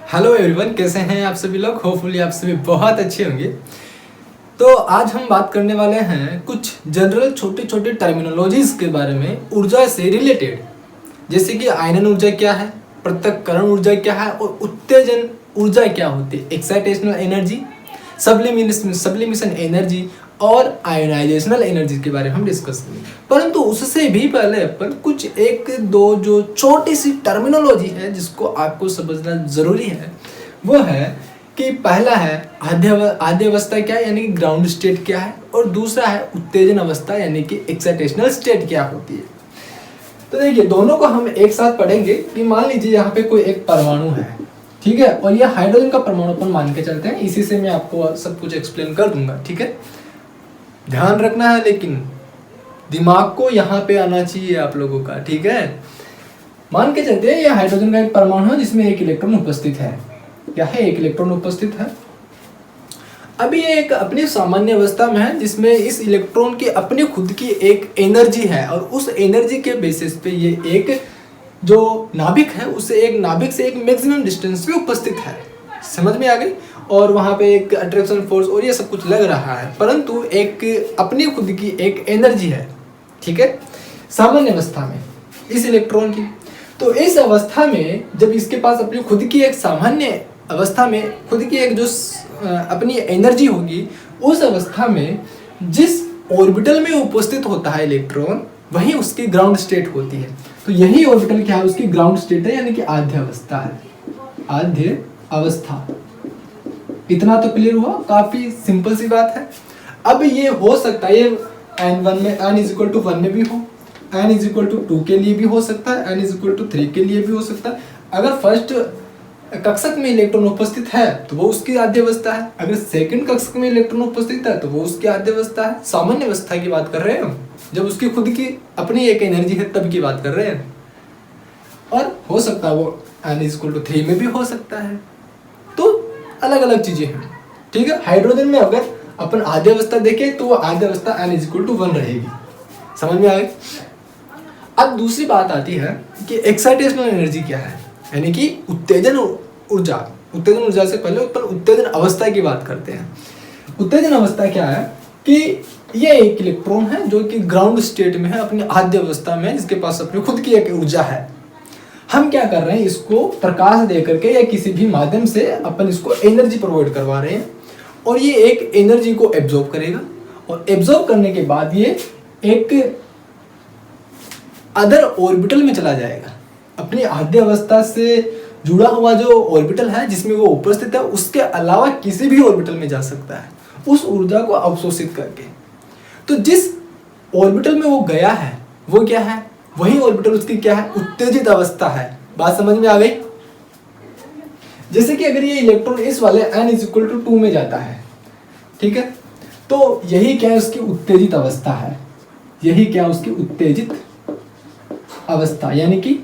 Hello everyone, कैसे हैं आप सभी लोग। होपफुली आप सभी बहुत अच्छे होंगे। तो आज हम बात करने वाले हैं कुछ जनरल छोटे छोटे टर्मिनोलॉजीज के बारे में ऊर्जा से रिलेटेड, जैसे कि आयनन ऊर्जा क्या है, पृथक्करण ऊर्जा क्या है और उत्तेजन ऊर्जा क्या होती है, एक्साइटेशनल एनर्जी, सब्लिमेशन एनर्जी और आयोनाइजेशनल एनर्जी के बारे में हम डिस्कस करेंगे। परंतु उससे भी पहले अपन कुछ एक दो जो छोटी सी टर्मिनोलॉजी है जिसको आपको समझना जरूरी है, वो है कि पहला है आद्य अवस्था क्या है यानी कि ग्राउंड स्टेट क्या है, और दूसरा है उत्तेजन अवस्था यानी कि एक्साइटेशनल स्टेट क्या होती है। तो देखिए दोनों को हम एक साथ पढ़ेंगे कि मान लीजिए यहाँ पे कोई एक परमाणु है, ठीक है, और ये हाइड्रोजन का परमाणु अपन मान के चलते हैं। इसी से मैं आपको सब कुछ एक्सप्लेन कर दूंगा, ठीक है। ध्यान रखना है, लेकिन दिमाग को यहाँ पे आना चाहिए आप लोगों का, ठीक है। मान के चलते हैं ये हाइड्रोजन का एक परमाणु है जिसमें एक इलेक्ट्रॉन उपस्थित है। क्या है? एक इलेक्ट्रॉन उपस्थित है। अभी ये एक अपनी सामान्य अवस्था में है जिसमें इस इलेक्ट्रॉन की अपनी खुद की एक एनर्जी है, और उस एनर्जी के बेसिस पे ये एक जो नाभिक है उससे एक नाभिक से एक मैक्सिमम डिस्टेंस पे उपस्थित है। समझ में आ गई? और वहाँ पे एक अट्रैक्शन फोर्स और ये सब कुछ लग रहा है, परंतु एक अपनी खुद की एक एनर्जी है, ठीक है, सामान्य अवस्था में इस इलेक्ट्रॉन की। तो इस अवस्था में जब इसके पास अपनी खुद की एक सामान्य अवस्था में खुद की एक जो अपनी एनर्जी होगी, उस अवस्था में जिस ऑर्बिटल में उपस्थित होता है इलेक्ट्रॉन वही उसकी ग्राउंड स्टेट होती है। तो यही ऑर्बिटल क्या है? उसकी ग्राउंड स्टेट है, यानी कि आद्य अवस्था है। आद्य अवस्था, इतना तो क्लियर हुआ? काफी सिंपल सी बात है। अब ये हो सकता है ये n1 में n=1 में भी हो, n=2 के लिए भी हो सकता है, n=3 के लिए भी हो सकता है। अगर फर्स्ट कक्षक में इलेक्ट्रॉन उपस्थित है तो वो उसकी आद्य अवस्था है, अगर सेकंड कक्षक में इलेक्ट्रॉन उपस्थित है तो वो उसकी आद्य अवस्था है। सामान्य अवस्था की बात कर रहे हैं हम, जब उसकी खुद की अपनी एक एनर्जी है तब की बात कर रहे हैं। और हो सकता है वो n=3 में भी हो सकता है। तो अलग अलग चीजें हैं, ठीक है। हाइड्रोजन में अगर अपन आद्य अवस्था देखें तो वो आद्य अवस्था n=1 रहेगी। समझ में आ गई? अब दूसरी बात आती है कि एक्साइटेशनल एनर्जी क्या है, यानी कि उत्तेजन ऊर्जा। उत्तेजन ऊर्जा से पहले अपन उत्तेजन अवस्था की बात करते हैं। उत्तेजन अवस्था क्या है कि ये एक इलेक्ट्रॉन है जो कि ग्राउंड स्टेट में है, अपनी आद्य अवस्था में है, जिसके पास अपनी खुद की एक ऊर्जा है। हम क्या कर रहे हैं, इसको प्रकाश दे करके या किसी भी माध्यम से अपन इसको एनर्जी प्रोवाइड करवा रहे हैं, और ये एक एनर्जी को एब्जॉर्ब करेगा, और एब्जॉर्ब करने के बाद ये एक अदर ऑर्बिटल में चला जाएगा। अपनी आद्य अवस्था से जुड़ा हुआ जो ऑर्बिटल है जिसमें वो उपस्थित है, उसके अलावा किसी भी ऑर्बिटल में जा सकता है उस ऊर्जा को अवशोषित करके। तो जिस ऑर्बिटल में वो गया है वो क्या है? वही ऑर्बिटल उसकी क्या है? उत्तेजित अवस्था है। बात समझ में आ गई? जैसे कि अगर ये इलेक्ट्रॉन इस वाले n=2 में जाता है, ठीक है, तो यही क्या है? उसकी उत्तेजित अवस्था है। यही क्या? उसकी उत्तेजित अवस्था, यानी कि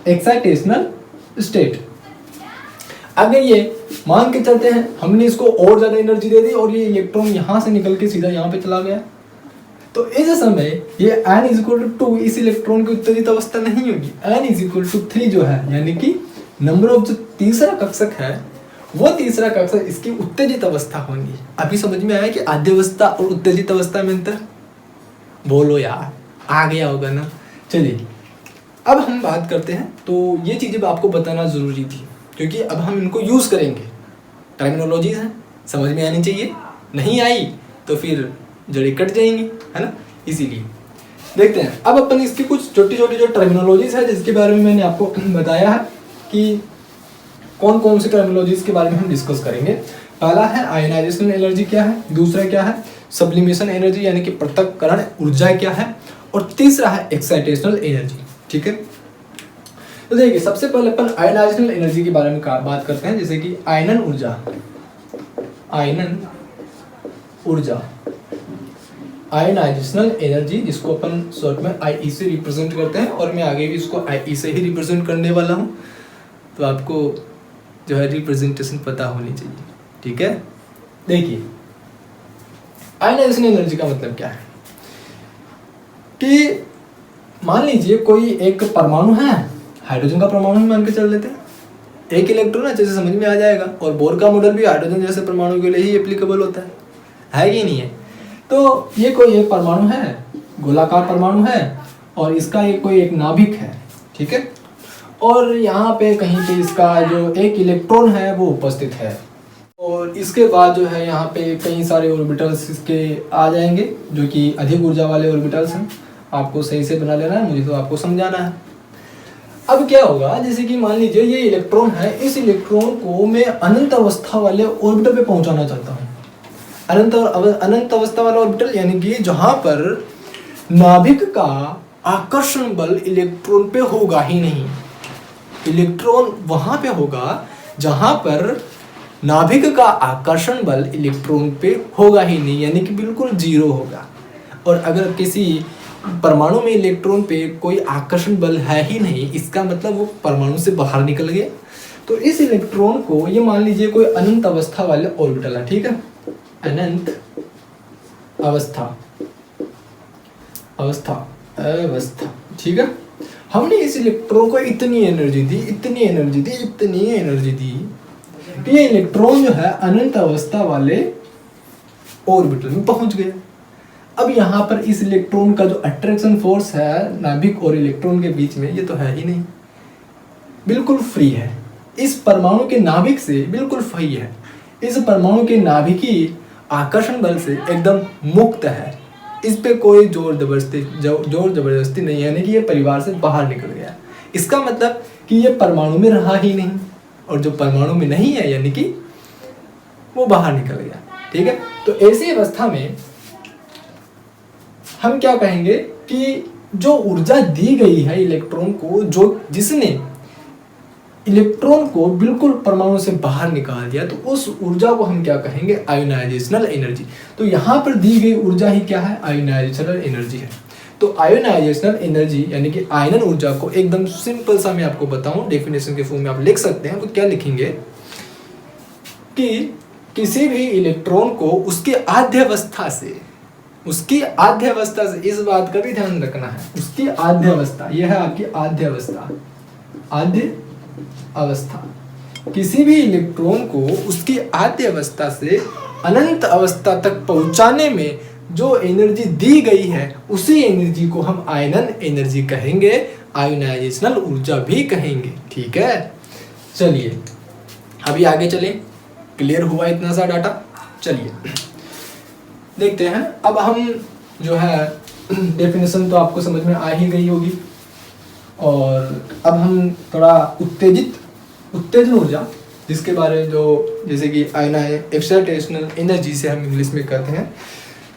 एक्साइटेशनल स्टेट। अगर ये मान के चलते हैं हमने इसको और ज्यादा एनर्जी दे दी और ये इलेक्ट्रॉन यहां से निकल के सीधा यहाँ पे चला गया, तो इस समय ये n=2 इस इलेक्ट्रॉन की उत्तेजित अवस्था नहीं होगी। n=3 जो है, यानी कि नंबर ऑफ जो तीसरा कक्षक है वो तीसरा कक्षक इसकी उत्तेजित अवस्था होगी। अभी समझ में आया कि आद्य अवस्था और उत्तेजित अवस्था में अंतर? बोलो यार, आ गया होगा ना। चलिए अब हम बात करते हैं। तो ये चीजें आपको बताना जरूरी थी क्योंकि अब हम इनको यूज करेंगे। टर्मिनोलॉजीज हैं, समझ में आनी चाहिए, नहीं आई तो फिर जड़ें कट जाएंगी, है ना। इसीलिए देखते हैं अब अपन इसकी कुछ छोटी छोटी जो टर्मिनोलॉजीज है जिसके बारे में मैंने आपको बताया है कि कौन कौन सी टर्मिनोलॉजीज के बारे में हम डिस्कस करेंगे। पहला है आयनाइजेशन एनर्जी क्या है, दूसरा क्या है सब्लिमेशन एनर्जी यानी कि पृथक्करण ऊर्जा क्या है, और तीसरा है एक्साइटेशनल एनर्जी, ठीक है। तो देखिए सबसे पहले अपन आयनाइजेशनल एनर्जी के बारे में बात करते हैं, जैसे कि आयनन ऊर्जा। आयनन ऊर्जा, आयनाइजेशनल एनर्जी, जिसको अपन शॉर्ट में आई से रिप्रेजेंट करते हैं, और मैं आगे भी इसको आई से ही रिप्रेजेंट करने वाला हूँ, तो आपको जो है रिप्रेजेंटेशन पता होनी चाहिए, ठीक है। देखिए आयनाइजेशन एनर्जी का मतलब क्या है कि मान लीजिए कोई एक परमाणु है, हाइड्रोजन का परमाणु मान के चल लेते हैं, एक इलेक्ट्रॉन अच्छे से समझ में आ जाएगा। और बोर का मॉडल भी हाइड्रोजन जैसे परमाणु के लिए ही एप्लीकेबल होता है कि नहीं है। तो ये कोई एक परमाणु है, गोलाकार परमाणु है, और इसका एक कोई एक नाभिक है, ठीक है। और यहाँ पे कहीं पे इसका जो एक इलेक्ट्रॉन है वो उपस्थित है, और इसके बाद जो है यहाँ पे कई सारे ऑर्बिटल्स इसके आ जाएंगे जो कि अधिक ऊर्जा वाले ऑर्बिटल्स हैं। आपको सही से बना लेना है, मुझे तो आपको समझाना है। अब क्या होगा, जैसे कि मान लीजिए ये इलेक्ट्रॉन है, इस इलेक्ट्रॉन को मैं अनंत अवस्था वाले ऑर्बिटल पे पहुंचाना चाहता हूँ। अनंत अवस्था वाला ऑर्बिटल यानी कि जहां पर नाभिक का आकर्षण बल इलेक्ट्रॉन पे होगा ही नहीं। इलेक्ट्रॉन वहां पे होगा जहां पर नाभिक का आकर्षण बल इलेक्ट्रॉन पे होगा ही नहीं, यानी कि बिल्कुल जीरो होगा। और अगर किसी परमाणु में इलेक्ट्रॉन पे कोई आकर्षण बल है ही नहीं, इसका मतलब वो परमाणु से बाहर निकल गया। तो इस इलेक्ट्रॉन को ये मान लीजिए कोई अनंत अवस्था वाले ऑर्बिटल है, ठीक है, अनंत अवस्था ठीक है। हमने इस इलेक्ट्रॉन को इतनी एनर्जी दी कि ये इलेक्ट्रॉन जो है अनंत अवस्था वाले ऑर्बिटल में पहुंच गया। अब यहाँ पर इस इलेक्ट्रॉन का जो अट्रैक्शन फोर्स है नाभिक और इलेक्ट्रॉन के बीच में, ये तो है ही नहीं, बिल्कुल फ्री है। इस परमाणु के नाभिक से बिल्कुल फ्री है। इस परमाणु के नाभिकी आकर्षण बल से एकदम मुक्त है। इस पे कोई जोर जबरदस्ती नहीं है, यानी कि ये परिवार से बाहर निकल गया। इसका मतलब कि ये परमाणु में रहा ही नहीं, और जो परमाणु में नहीं है यानी कि वो बाहर निकल गया, ठीक है। तो ऐसी अवस्था में हम क्या कहेंगे कि जो ऊर्जा दी गई है इलेक्ट्रॉन को, जिसने इलेक्ट्रॉन को बिल्कुल परमाणु से बाहर निकाल दिया, तो उस ऊर्जा को हम क्या कहेंगे, आयोनाइजेशनल एनर्जी। तो यहाँ पर दी गई ऊर्जा ही क्या है, आयोनाइजेशनल एनर्जी है। तो आयोनाइजेशनल एनर्जी यानी कि आयनन ऊर्जा को एकदम सिंपल सा मैं आपको बताऊं, डेफिनेशन के फॉर्म में आप लिख सकते हैं। तो क्या लिखेंगे कि किसी भी इलेक्ट्रॉन को उसकी आद्यावस्था से, इस बात का भी ध्यान रखना है, उसकी आद्यावस्था, यह है आपकी आद्य अवस्था। किसी भी इलेक्ट्रॉन को उसकी आद्य अवस्था से अनंत अवस्था तक पहुंचाने में जो एनर्जी दी गई है, उसी एनर्जी को हम आयनन एनर्जी कहेंगे, आयोनाइजेशनल ऊर्जा भी कहेंगे, ठीक है। चलिए अभी आगे चलें, क्लियर हुआ इतना सा डाटा। चलिए देखते हैं। अब हम जो है डेफिनेशन तो आपको समझ में आ ही गई होगी, और अब हम थोड़ा उत्तेजन ऊर्जा, जिसके बारे में जो जैसे कि एक्साइटेशनल एनर्जी से हम इंग्लिश में कहते हैं,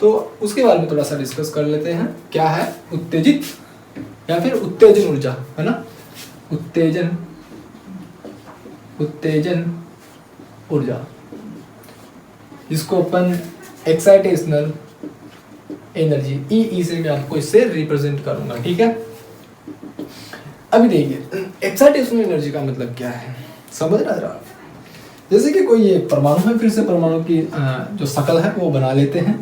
तो उसके बारे में थोड़ा सा डिस्कस कर लेते हैं। क्या है उत्तेजित या फिर उत्तेजन ऊर्जा, है ना। उत्तेजन ऊर्जा, जिसको अपन एक्साइटेशनल एनर्जी ई से मैं आपको इससे रिप्रेजेंट करूंगा, ठीक है। अभी देखिए एक्साइटेशनल एनर्जी का मतलब क्या है, समझ रहा। जैसे कि कोई एक परमाणु है, फिर से परमाणु की जो शकल है वो बना लेते हैं।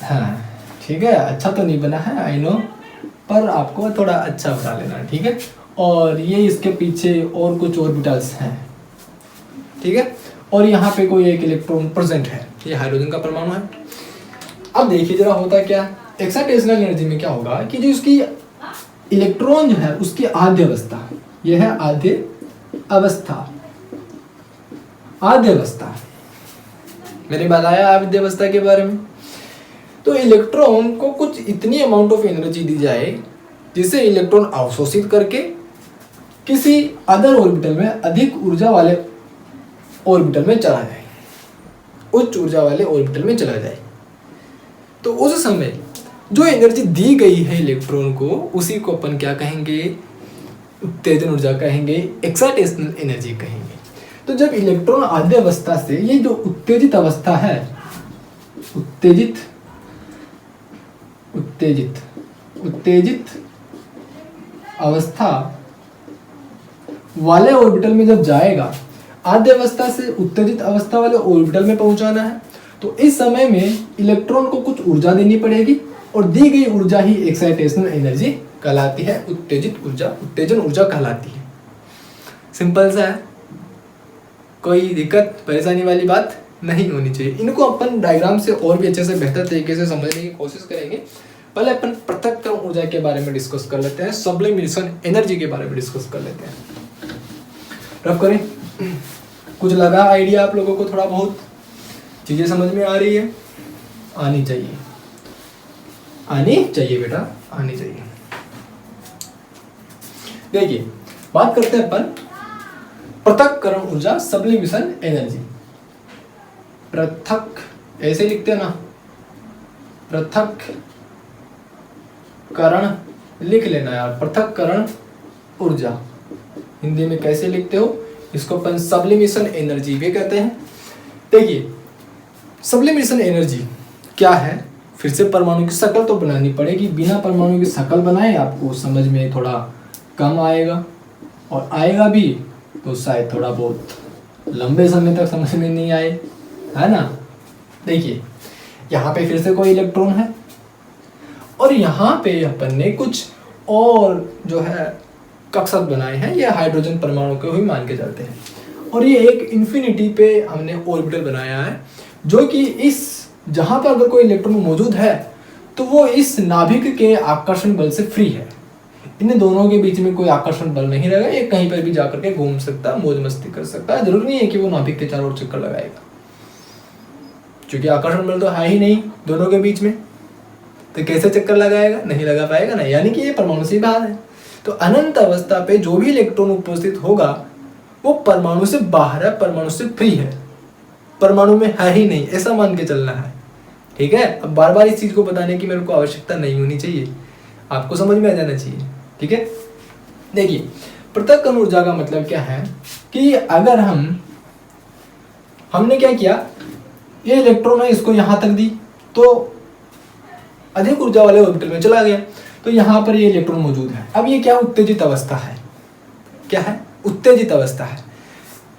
हाँ ठीक है, अच्छा तो नहीं बना है आई नो, पर आपको थोड़ा अच्छा बना लेना है, ठीक है। और ये इसके पीछे और कुछ ऑर्बिटल्स हैं, ठीक है। और यहाँ पे कोई एक इलेक्ट्रॉन प्रेजेंट है, ये हाइड्रोजन का परमाणु है। अब देखिए जरा होता क्या, एक्साइटेशनल एनर्जी में क्या होगा कि जो उसकी इलेक्ट्रॉन जो है उसकी आद्य अवस्था, यह है आद्य अवस्था। मैंने बताया आद्य अवस्था के बारे में। तो इलेक्ट्रॉन को कुछ इतनी अमाउंट ऑफ एनर्जी दी जाए जिसे इलेक्ट्रॉन अवशोषित करके किसी अदर ऑर्बिटल में, अधिक ऊर्जा वाले ऑर्बिटल में चला जाए, उच्च ऊर्जा वाले ऑर्बिटल में चला जाए। तो उस समय जो एनर्जी दी गई है इलेक्ट्रॉन को, उसी को अपन क्या कहेंगे, उत्तेजन ऊर्जा कहेंगे, एक्साइटेशनल एनर्जी कहेंगे। तो जब इलेक्ट्रॉन आद्य अवस्था से, ये जो उत्तेजित अवस्था है, उत्तेजित अवस्था वाले ऑर्बिटल में जब जाएगा, आद्य अवस्था से उत्तेजित अवस्था वाले ऑर्बिटल में पहुंचाना है, तो इस समय में इलेक्ट्रॉन को कुछ ऊर्जा देनी पड़ेगी, और दी गई ऊर्जा ही एक्साइटेशनल एनर्जी कहलाती है, उत्तेजन ऊर्जा कहलाती है। सिंपल सा है, कोई दिक्कत परेशानी वाली बात नहीं होनी चाहिए। इनको अपन डायग्राम से और भी अच्छे से बेहतर तरीके से समझने की कोशिश करेंगे। पहले अपन पृथक्करण ऊर्जा के बारे में डिस्कस कर लेते हैं, सब्लिमेशन एनर्जी के बारे में डिस्कस कर लेते हैं। रफ करें, कुछ लगा आइडिया आप लोगों को? थोड़ा बहुत चीजें समझ में आ रही है? आनी चाहिए, आनी चाहिए बेटा, आनी चाहिए। देखिए बात करते हैं अपन पृथक्करण ऊर्जा, सब्लिमेशन एनर्जी। पृथक ऐसे लिखते हैं ना, पृथक्करण लिख लेना यार, पृथक्करण ऊर्जा हिंदी में कैसे लिखते हो? इसको अपन सब्लिमेशन एनर्जी भी कहते हैं। देखिए सब्लिमेशन एनर्जी क्या है? फिर से परमाणु की शक्ल तो बनानी पड़ेगी, बिना परमाणु की शक्ल बनाए आपको समझ में थोड़ा कम आएगा, और आएगा भी तो शायद थोड़ा बहुत लंबे समय तक समझ में नहीं आए, है ना। देखिए यहाँ पे फिर से कोई इलेक्ट्रॉन है, और यहाँ पे अपन ने कुछ और जो है कक्षक बनाए हैं, ये हाइड्रोजन परमाणु के हुए मान के चलते हैं, और ये एक इन्फिनिटी पे हमने ऑर्बिटल बनाया है, जो कि इस जहाँ पर अगर कोई इलेक्ट्रॉन मौजूद है तो वो इस नाभिक के आकर्षण बल से फ्री है। इन दोनों के बीच में कोई आकर्षण बल नहीं रहेगा, ये कहीं पर भी जाकर के घूम सकता है, मौज मस्ती कर सकता है। जरूरी नहीं है कि वो नाभिक के चारों ओर चक्कर लगाएगा, क्योंकि आकर्षण बल तो है ही नहीं दोनों के बीच में, तो कैसे चक्कर लगाएगा? नहीं लगा पाएगा ना, यानी कि ये परमाणु से बाहर है। तो अनंत अवस्था पे जो भी इलेक्ट्रॉन उपस्थित होगा वो परमाणु से बाहर है, परमाणु से फ्री है, परमाणु में है ही नहीं, ऐसा मान के चलना है। ठीक है, अब बार बार इस चीज को बताने की मेरे को आवश्यकता नहीं होनी चाहिए, आपको समझ में आ जाना चाहिए। ठीक है, देखिए पृथक्करण ऊर्जा का मतलब क्या है कि अगर हमने क्या किया, ये इलेक्ट्रॉन है इसको यहां तक दी तो अधिक ऊर्जा वाले ऑर्बिटल में चला गया, तो यहाँ पर ये इलेक्ट्रॉन मौजूद है। अब ये क्या उत्तेजित अवस्था है? क्या है? उत्तेजित अवस्था है।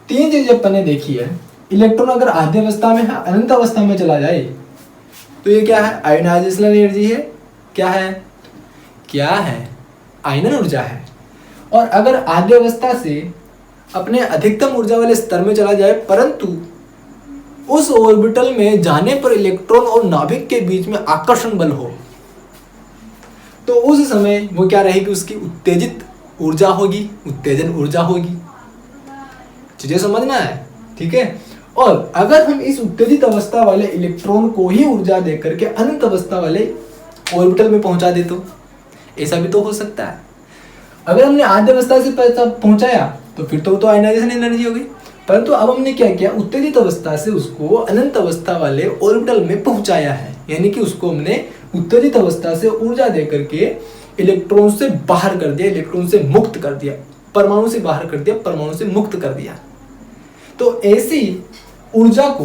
तीन चीज अपन ने देखी है, इलेक्ट्रॉन अगर आधी अवस्था में है, अनंत अवस्था में चला जाए तो ये क्या है? आयनाइजेशन एनर्जी है। क्या है? क्या है? आयनन ऊर्जा है। और अगर आधी अवस्था से अपने अधिकतम ऊर्जा वाले स्तर में चला जाए, परंतु उस ऑर्बिटल में जाने पर इलेक्ट्रॉन और नाभिक के बीच में आकर्षण बल हो, तो उस समय वो क्या रहेगी? उसकी उत्तेजित ऊर्जा होगी, उत्तेजन ऊर्जा होगी। चीजें समझना है, ठीक है। और अगर हम इस उत्तेजित अवस्था वाले इलेक्ट्रॉन को ही ऊर्जा देकर के अनंत अवस्था वाले ऑर्बिटल में पहुंचा दे, तो ऐसा भी तो हो सकता है। अगर हमने आद्य अवस्था से पहुंचाया तो फिर तो आयनाइजेशन एनर्जी हो गई, परंतु अब हमने क्या किया? उत्तेजित अवस्था से उसको अनंत अवस्था वाले ऑर्बिटल में पहुंचाया है, यानी कि उसको हमने उत्तेजित अवस्था से ऊर्जा देकर के इलेक्ट्रॉन से बाहर कर दिया, इलेक्ट्रॉन से मुक्त कर दिया, परमाणु से बाहर कर दिया, परमाणु से मुक्त कर दिया। तो ऐसी ऊर्जा को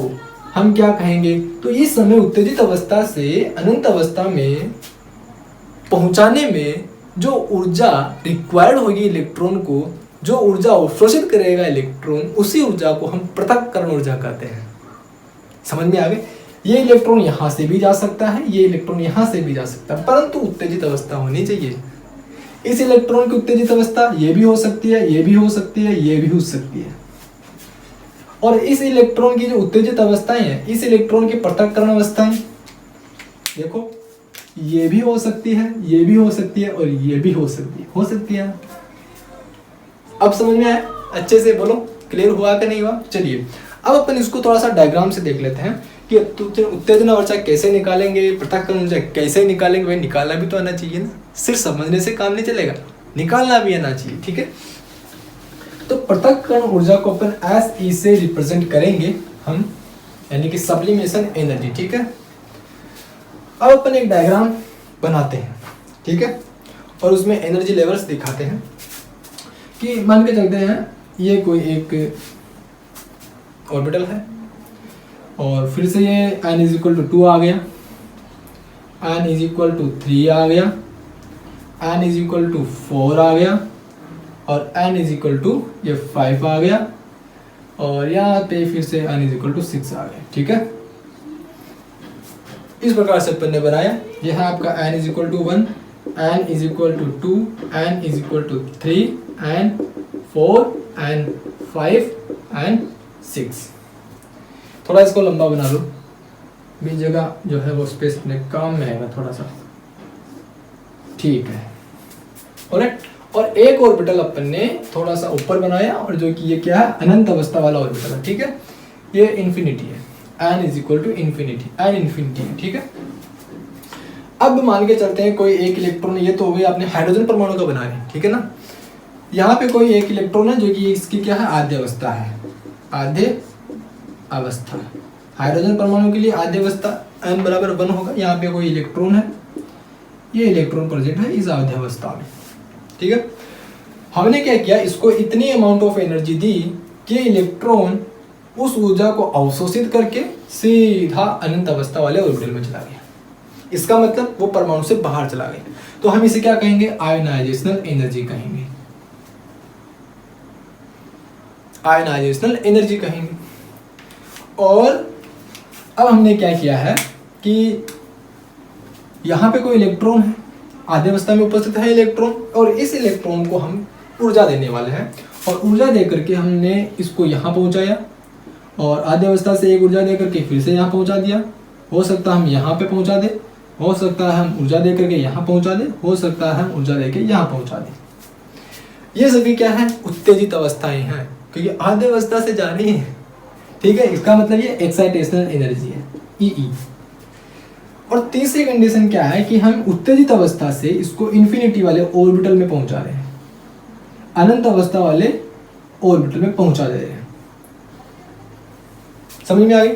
हम क्या कहेंगे? तो इस समय उत्तेजित अवस्था से अनंत अवस्था में पहुंचाने में जो ऊर्जा रिक्वायर्ड होगी इलेक्ट्रॉन को, जो ऊर्जा अवशोषित करेगा इलेक्ट्रॉन, उसी ऊर्जा को हम पृथक्करण ऊर्जा कहते हैं। समझ में आ गए? ये इलेक्ट्रॉन यहां से भी जा सकता है, ये इलेक्ट्रॉन यहां से भी जा सकता है, परंतु उत्तेजित अवस्था होनी चाहिए। इस इलेक्ट्रॉन की उत्तेजित अवस्था ये भी हो सकती है, ये भी हो सकती है, ये भी हो सकती है। और इस इलेक्ट्रॉन की जो उत्तेजित अवस्थाएं हैं, इस इलेक्ट्रॉन की पृथक्करण अवस्थाएं देखो, ये भी हो सकती है, ये भी हो सकती है, और ये भी हो सकती है। अब समझ में आया? अच्छे से बोलो, क्लियर हुआ कि नहीं हुआ? चलिए अब अपन इसको थोड़ा सा डायग्राम से देख लेते हैं कि उत्तेजना ऊर्जा कैसे निकालेंगे, पृथक्करण ऊर्जा कैसे निकालेंगे। भाई निकालना भी तो आना चाहिए ना, सिर्फ समझने से काम नहीं चलेगा, निकालना भी आना चाहिए। ठीक है, तो पृथक्करण ऊर्जा को अपन SE से रिप्रेजेंट करेंगे हम, यानी कि सब्लिमेशन एनर्जी। ठीक है, अब अपन एक डायग्राम बनाते हैं, ठीक है, और उसमें एनर्जी लेवल्स दिखाते हैं कि मान के चलते हैं ये कोई एक ऑर्बिटल है, और फिर से ये n = 2 आ गया, n = 3 आ गया, n = 4 आ गया, और n = ये 5 आ गया, और यहाँ पे फिर से n = 6 आ गया। ठीक है, इस प्रकार से अपन ने बनाया। यह है आपका n = 1, n = 2, n = 3, n 4, N5 N6। थोड़ा इसको लंबा बना लो, बीच जगह जो है वो स्पेस अपने काम में आएगा थोड़ा सा, ठीक है। और एक ऑर्बिटल अपन ने थोड़ा सा ऊपर बनाया, और जो कि ये क्या है, अनंत अवस्था वाला ऑर्बिटल है, ठीक है। ये इन्फिनिटी है, n is equal to infinity, n infinity है, ठीक है। अब मान के चलते हैं कोई एक इलेक्ट्रॉन, ये तो हो गई आपने हाइड्रोजन परमाणु का बना रहे हैं, ठीक है ना। यहाँ पे कोई एक इलेक्ट्रॉन है जो कि इसकी क्या है, आद्य अवस्था है, आद्य अवस्था। हाइड्रोजन परमाणु के लिए आद्य अवस्था n बराबर 1 होगा। यहाँ पे कोई इलेक्ट्रॉन है, ये इलेक्ट्रॉन प्रेजेंट है इस आद्य अवस्था में, ठीक है। हमने क्या किया, इसको इतनी अमाउंट ऑफ एनर्जी दी कि इलेक्ट्रॉन उस ऊर्जा को अवशोषित करके सीधा अनंत अवस्था वाले ऑर्बिटल में चला गया। इसका मतलब वो परमाणु से बाहर चला गया। तो हम इसे क्या कहेंगे, आयनाइजेशनल एनर्जी कहेंगे, आयनाइजेशनल एनर्जी कहेंगे। और अब हमने क्या किया है कि यहाँ पे कोई इलेक्ट्रॉन है, आद्य अवस्था में उपस्थित है इलेक्ट्रॉन, और इस इलेक्ट्रॉन को हम ऊर्जा देने वाले हैं, और ऊर्जा देकर के हमने इसको यहाँ पहुँचाया, और आद्य अवस्था से एक ऊर्जा देकर के फिर से यहाँ पहुँचा दिया। हो सकता है हम यहाँ पे पहुँचा दे, हो सकता है हम ऊर्जा दे करके यहाँ पहुँचा दे, हो सकता है हम ऊर्जा देके यहाँ पहुँचा दे। ये सभी क्या है, उत्तेजित अवस्थाएं हैं, क्योंकि आद्य अवस्था से जा रही है, ठीक है। इसका मतलब ये एक्साइटेशनल एनर्जी है, ई। और तीसरी कंडीशन क्या है कि हम उत्तेजित अवस्था से इसको इन्फिनिटी वाले ऑर्बिटल में पहुंचा रहे हैं, अनंत अवस्था वाले ऑर्बिटल में पहुंचा दे रहे हैं। समझ में आ गई।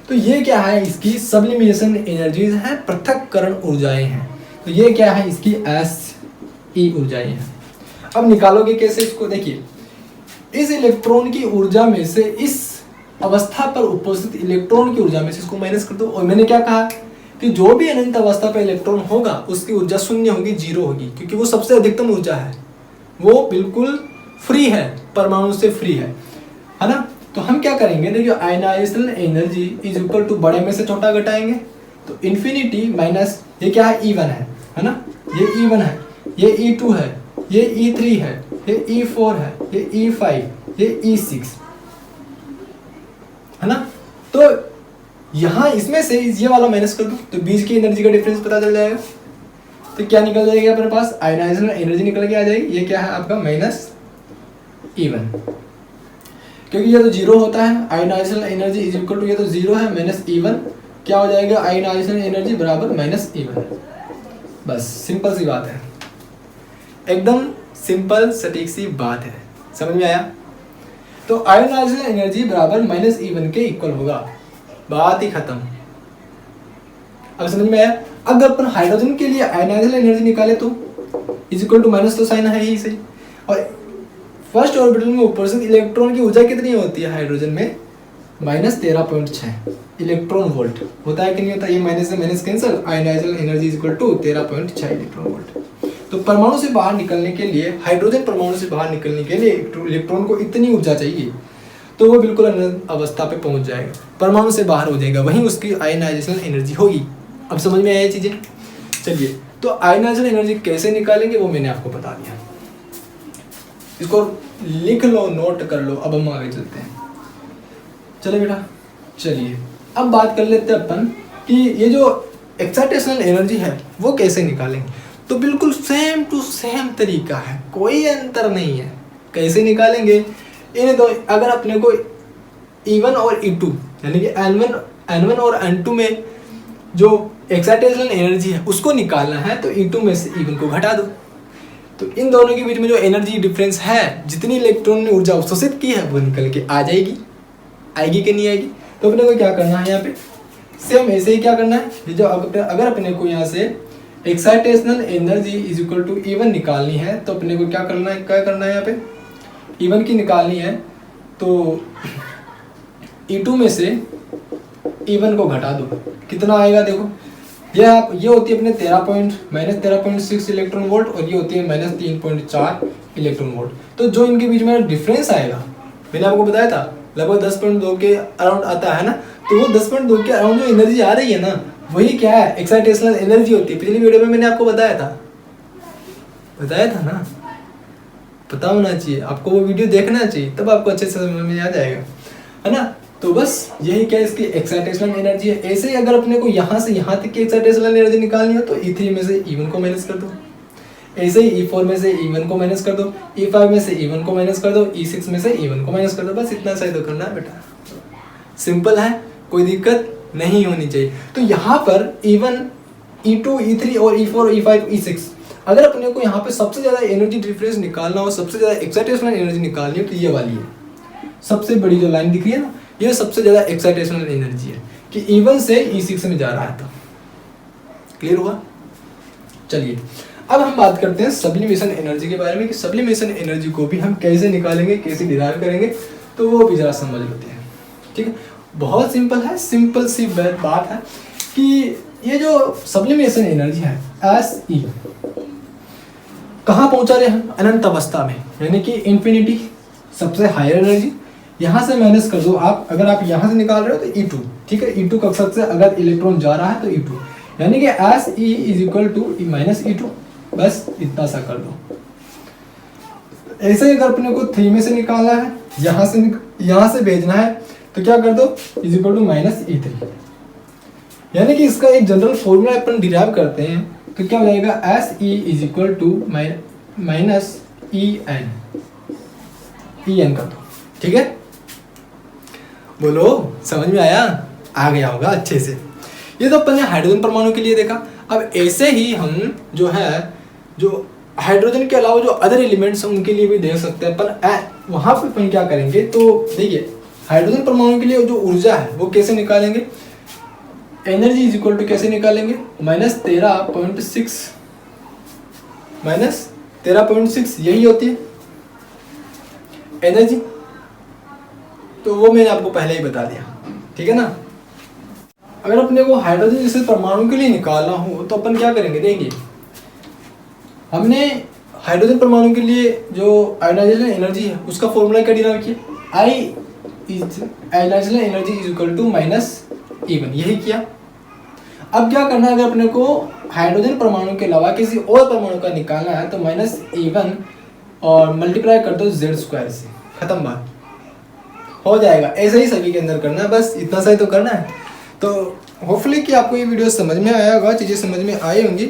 तो ये क्या है, इसकी सब्लिमेशन एनर्जीज हैं, पृथक्करण ऊर्जाएं हैं। तो ये क्या है, इसकी SE ऊर्जाएं हैं। अब निकालोगे कैसे इसको, देखिए इस इलेक्ट्रॉन की ऊर्जा में से, इस अवस्था पर उपस्थित इलेक्ट्रॉन की ऊर्जा में से इसको माइनस कर दो। और मैंने क्या कहा कि जो भी अनंत अवस्था पर इलेक्ट्रॉन होगा उसकी ऊर्जा शून्य होगी, 0 होगी, क्योंकि वो सबसे अधिकतम ऊर्जा है, वो बिल्कुल फ्री है, परमाणु से फ्री है ना। तो हम क्या करेंगे, देखिए आयनाइजेशनल एनर्जी इज इक्वल टू बड़े में से छोटा घटाएंगे, तो इन्फिनिटी माइनस ये क्या है, E1 है ना, ये E1 है, ये E2 है, ये E3 है, ये E4 है, ये E5, ये E6 है ना। तो यहाँ इसमें से ये वाला माइनस कर दो, तो बीच की एनर्जी का डिफरेंस पता चल जाएगा। तो क्या निकल जाएगा अपने पास, आयनाइजेशनल एनर्जी निकल के आ जाएगी। ये क्या है आपका माइनस E1, क्योंकि ये तो 0 होता है। आयनाइजेशनल एनर्जी इज इक्वल टू, ये तो 0 है, माइनस E1 क्या हो जाएगा, आयनाइजेशनल एनर्जी बराबर माइनस E1। बस सिंपल सी बात है, एकदम सिंपल सटीक सी बात है, समझ में आया। तो आयनाइजेशनल एनर्जी बराबर माइनस E1 के इक्वल होगा, बात ही खत्म। अब समझ में आया। अगर अपन हाइड्रोजन के लिए आयनाइजेशनल एनर्जी निकाले तो इज इक्वल टू माइनस, तो साइन है ही सही। और फर्स्ट ऑर्बिटल में उपस्थित इलेक्ट्रॉन की ऊर्जा कितनी होती है हाइड्रोजन में, माइनस 13.6 इलेक्ट्रॉन वोल्ट होता है कि नहीं होता। ये माइनस से minus cancel, ionizational energy is equal to 13.6 electron volt. तो परमाणु से बाहर निकलने के लिए, हाइड्रोजन परमाणु से बाहर निकलने के लिए इलेक्ट्रॉन को इतनी ऊर्जा चाहिए, तो वो बिल्कुल अनंत अवस्था पे पहुंच जाएगा, परमाणु से बाहर हो जाएगा, वहीं उसकी आयनाइजेशनल एनर्जी होगी। अब समझ में आया चीजें। चलिए, तो आयनाइजेशनल एनर्जी कैसे निकालेंगे वो मैंने आपको बता दिया, इसको लिख लो, नोट कर लो। अब हम आगे चलते हैं। चलो बेटा, चलिए अब बात कर लेते हैं अपन कि ये जो एक्साइटेशनल एनर्जी है वो कैसे निकालेंगे। तो बिल्कुल सेम टू सेम तरीका है, कोई अंतर नहीं है। कैसे निकालेंगे, इन्हें दो, अगर अपने को E1 और E2 यानी कि N1 और N2 में जो एक्साइटेशनल एनर्जी है उसको निकालना है, तो E2 में से E1 को घटा दो। तो इन दोनों के बीच में जो एनर्जी डिफरेंस है, जितनी इलेक्ट्रॉन ने ऊर्जा अवशोषित की है वो निकल के आ जाएगी, आएगी कि नहीं आएगी। तो अपने को क्या करना है, यहाँ पे सेम ऐसे ही क्या करना है, जो अगर अपने को यहाँ से excitational energy is equal to E1 निकालनी है, तो अपने को क्या करना है यहाँ पे E1 की निकालनी है, तो E2 में से E1 को घटा दो, कितना आएगा देखो। ये होती है अपने -13.6 इलेक्ट्रॉन वोल्ट, और ये होती है -3.4 इलेक्ट्रॉन वोल्ट। तो जो इनके बीच में डिफरेंस आएगा, मैंने आपको बताया था लगभग 10.2 के अराउंड आता है ना, तो वो 10.2 के अराउंड जो एनर्जी आ रही है ना, वही क्या है, एक्साइटेशनल एनर्जी होती है। पिछली वीडियो में मैंने आपको बताया था ना, पता होना चाहिए, आपको वो वीडियो देखना चाहिए, तब आपको अच्छे से समझ में आ जाएगा, है ना। तो बस यही क्या इसकी एक्साइटेशनल एनर्जी है। ऐसे ही अगर अपने को यहाँ से यहाँ तक की एक्साइटेशनल एनर्जी निकालनी हो तो E3 में से E1 को माइनस कर दो, ऐसे ही E4 में से E1 को माइनस कर दो, E5 में से E1 को माइनस कर दो, E6 में से E1 को माइनस कर दो। बस इतना सही तो करना है बेटा, सिंपल है, कोई दिक्कत नहीं होनी चाहिए। तो यहाँ पर E1, E2, E3 और E4, E5, E6 अगर अपने को यहाँ पे सबसे ज़्यादा एनर्जी डिफरेंस निकालना हो, सबसे ज़्यादा एक्साइटेशनल एनर्जी निकालनी हो तो ये वाली है, सबसे बड़ी जो लाइन दिख रही है ना, ये सबसे ज़्यादा एक्साइटेशनल एनर्जी है कि E1 से E6 में जा रहा है। तो क्लियर हुआ। चलिए अब हम बात करते हैं सब्लिमेशन एनर्जी के बारे में कि सब्लिमेशन एनर्जी को भी हम कैसे निकालेंगे, कैसे डिराइव करेंगे, तो वो भी ज़रा समझ लेते हैं। ठीक है, बहुत सिंपल है, सिंपल सी बात है कि ये जो सब्लिमेशन एनर्जी है SE कहाँ पहुँचा रहे हम, अनंत अवस्था में, यानी कि इन्फिनिटी, सबसे हायर एनर्जी। यहाँ से माइनस कर दो आप, अगर आप यहाँ से निकाल रहे हो तो E2, ठीक है, E2 कक्षा से अगर इलेक्ट्रॉन जा रहा है तो E2, यानी कि SE is equal to minus E2, बस इतना सा कर दो। ऐसे ही अगर अपने को 3 में से निकालना है, यहाँ से भेजना है तो क्या कर दो, is equal to minus E3, यानी कि इसका एक जनरल फॉर्मूला अपन डिराइव करते हैं तो क्या हो जाएगा, SE is equal to minus EN कर दो। ठीक है, बोलो समझ में आया, आ गया होगा अच्छे से। ये तो अपन ने हाइड्रोजन परमाणु के लिए देखा। अब ऐसे ही हम जो है, जो हाइड्रोजन के अलावा जो अदर एलिमेंट्स हैं उनके लिए भी देख सकते हैं अपन। वहाँ पे अपन क्या करेंगे, तो देखिए हाइड्रोजन परमाणु के लिए जो ऊर्जा है वो कैसे निकालेंगे, एनर्जी इज इक्वल टू कैसे निकालेंगे, -13.6 यही होती है एनर्जी। तो वो मैंने आपको पहले ही बता दिया, ठीक है ना। अगर अपने को हाइड्रोजन जैसे परमाणु के लिए निकालना हो तो अपन क्या करेंगे, देखिए हमने हाइड्रोजन परमाणु के लिए जो आयोनाइजेशन एनर्जी है उसका फॉर्मूला क्या डिराइव किया, ionization energy is equal to -E1, यही किया। अब क्या करना है, अगर अपने को हाइड्रोजन परमाणु के अलावा किसी और परमाणु का निकालना है तो -E1 और मल्टीप्लाई कर दो Z² से, खत्म बात, हो जाएगा। ऐसे ही सभी के अंदर करना है, बस इतना सा ही तो करना है। तो होपफुली कि आपको ये वीडियो समझ में आया होगा, चीज़ें समझ में आई होंगी।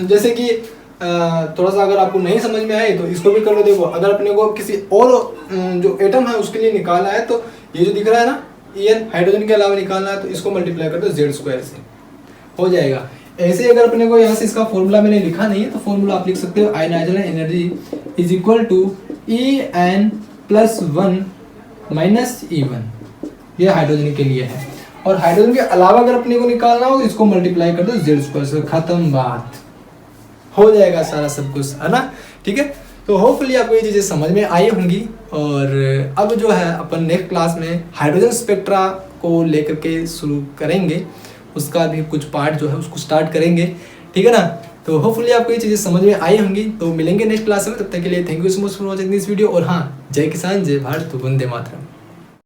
जैसे कि थोड़ा सा अगर आपको नहीं समझ में आए तो इसको भी कर लो। देखो अगर अपने को किसी और जो एटम है उसके लिए निकालना है तो ये जो दिख रहा है ना EN, हाइड्रोजन के अलावा निकालना है तो इसको मल्टीप्लाई कर दो Z² से, हो जाएगा। ऐसे अगर अपने को यहाँ से इसका फॉर्मूला मैंने लिखा नहीं है तो फॉर्मूला आप लिख सकते हो, ionization energy is equal to EN + 1 -E1, ये हाइड्रोजन के लिए है। और हाइड्रोजन के अलावा अगर अपने को निकालना हो तो इसको मल्टीप्लाई कर दो Z² से, खत्म बात, हो जाएगा सारा सब कुछ, है ना। ठीक है, तो होपफुली आपको ये चीज़ें समझ में आई होंगी। और अब जो है अपन नेक्स्ट क्लास में हाइड्रोजन स्पेक्ट्रा को लेकर के शुरू करेंगे, उसका भी कुछ पार्ट जो है उसको स्टार्ट करेंगे, ठीक है ना। तो होपफुली आपको ये चीज़ें समझ में आई होंगी। तो मिलेंगे नेक्स्ट क्लास में, तब तक के लिए thank you so much for watching this video. और हाँ, जय किसान, जय भारत, वंदे मातरम।